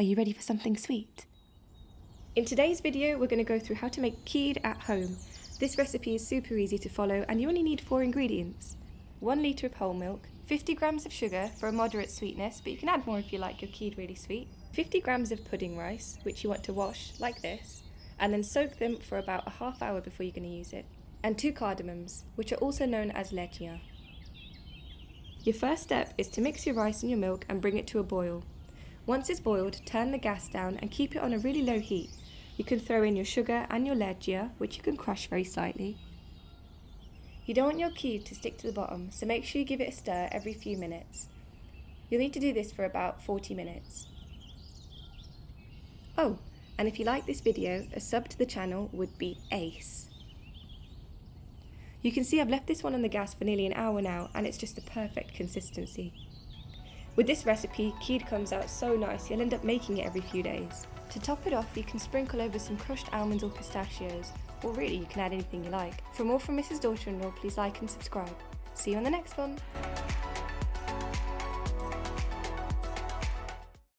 Are you ready for something sweet? In today's video, we're going to go through how to make keed at home. This recipe is super easy to follow and you only need 4 ingredients. 1 litre of whole milk, 50 grams of sugar for a moderate sweetness, but you can add more if you like your keed really sweet, 50 grams of pudding rice, which you want to wash like this, and then soak them for about a half hour before you're going to use it, and 2 cardamoms, which are also known as lejia. Your first step is to mix your rice and your milk and bring it to a boil. Once it's boiled, turn the gas down and keep it on a really low heat. You can throw in your sugar and your lejia, which you can crush very slightly. You don't want your keed to stick to the bottom, so make sure you give it a stir every few minutes. You'll need to do this for about 40 minutes. Oh, and if you like this video, a sub to the channel would be ace. You can see I've left this one on the gas for nearly an hour now, and it's just the perfect consistency. With this recipe, keed comes out so nice you'll end up making it every few days. To top it off, you can sprinkle over some crushed almonds or pistachios, or really you can add anything you like. For more from Mrs. Daughter-in-Law, please like and subscribe. See you on the next one!